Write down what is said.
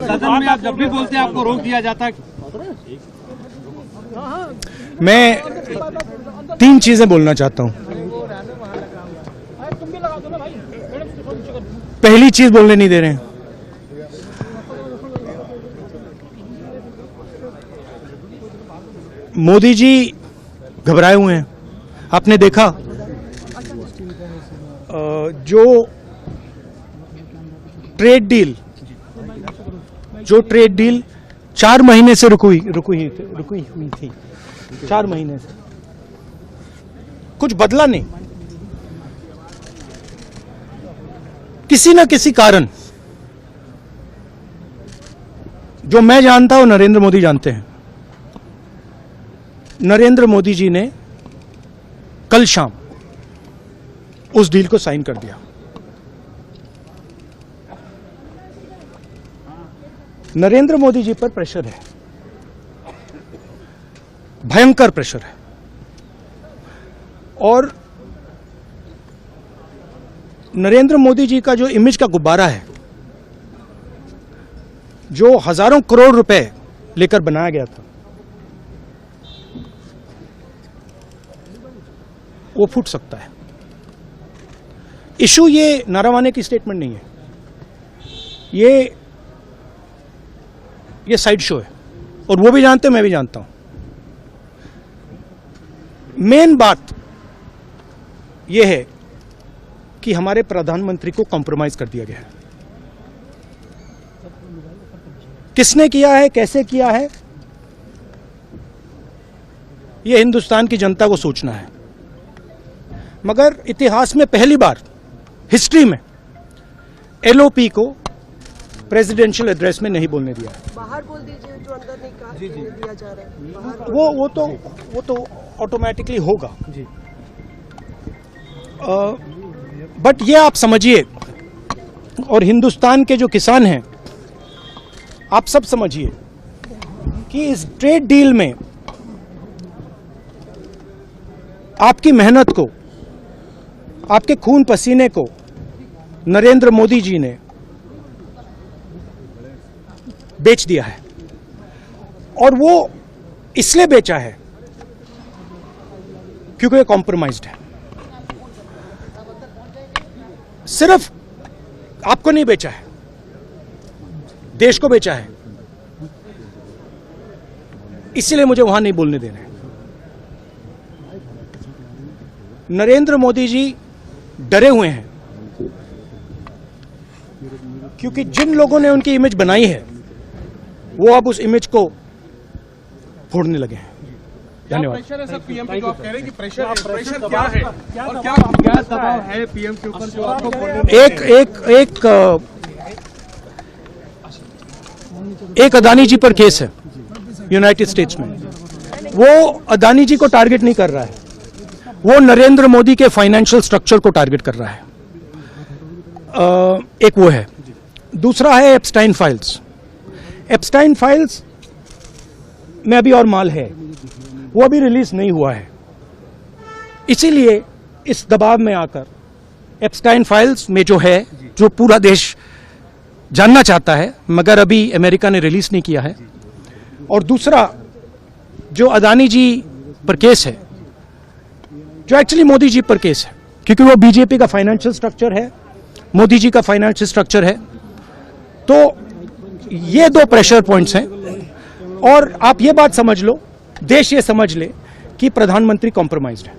सदन में आप जब भी बोलते हैं आपको रोक दिया जाता है। मैं 3 चीजें बोलना चाहता हूं। पहली चीज बोलने नहीं दे रहे हैं। मोदी जी घबराए हुए हैं। आपने देखा जो ट्रेड डील 4 महीने से रुकी हुई थी 4 महीने से कुछ बदला नहीं। किसी न किसी कारण, जो मैं जानता हूं नरेंद्र मोदी जानते हैं, नरेंद्र मोदी जी ने कल शाम उस डील को साइन कर दिया। नरेंद्र मोदी जी पर प्रेशर है, भयंकर प्रेशर है। और नरेंद्र मोदी जी का जो इमेज का गुब्बारा है, जो हजारों करोड़ रुपए लेकर बनाया गया था, वो फूट सकता है। इशू ये नारावाने की स्टेटमेंट नहीं है, ये साइड शो है, और वो भी जानते हैं, मैं भी जानता हूं। मेन बात यह है कि हमारे प्रधानमंत्री को कॉम्प्रोमाइज कर दिया गया है। किसने किया है, कैसे किया है, यह हिंदुस्तान की जनता को सोचना है। मगर इतिहास में पहली बार हिस्ट्री में एलओपी को प्रेसिडेंशियल एड्रेस में नहीं बोलने दिया है। बाहर बोल दीजिए, जो अंदर नहीं कहा दिया जा रहा है। वो तो ऑटोमेटिकली होगा जी। बट ये आप समझिए, और हिंदुस्तान के जो किसान हैं, आप सब समझिए कि इस ट्रेड डील में आपकी मेहनत को, आपके खून पसीने को नरेंद्र मोदी जी ने बेच दिया है। और वो इसलिए बेचा है क्योंकि ये कॉम्प्रोमाइज्ड है। सिर्फ आपको नहीं बेचा है, देश को बेचा है। इसलिए मुझे वहां नहीं बोलने देना है। नरेंद्र मोदी जी डरे हुए हैं, क्योंकि जिन लोगों ने उनकी इमेज बनाई है, वो अब उस इमेज को फोड़ने लगे हैं। धन्यवाद। प्रेशर है सर पीएम पे, जो आप कह रहे हैं कि प्रेशर क्या है और क्या दबाव है पीएम के ऊपर जो आपको एक अदानी जी पर केस है यूनाइटेड स्टेट्स में। वो अदानी जी को टारगेट नहीं कर रहा है, वो नरेंद्र मोदी के फाइनेंशियल स्ट्रक्चर को टारगेट कर रहा है। एक वो है। दूसरा है एप्स्टाइन फाइल्स। एप्स्टाइन फाइल्स में अभी और माल है, वो अभी रिलीज नहीं हुआ है। इसीलिए इस दबाव में आकर एप्स्टाइन फाइल्स में जो है, जो पूरा देश जानना चाहता है, मगर अभी अमेरिका ने रिलीज नहीं किया है। और दूसरा जो अदानी जी पर केस है, जो एक्चुअली मोदी जी पर केस है, क्योंकि वो बीजेपी का फाइनेंशियल स्ट्रक्चर है, मोदी जी का फाइनेंशियल स्ट्रक्चर है। तो ये 2 प्रेशर पॉइंट्स हैं। और आप ये बात समझ लो, देश ये समझ ले कि प्रधानमंत्री कॉम्प्रोमाइज्ड है।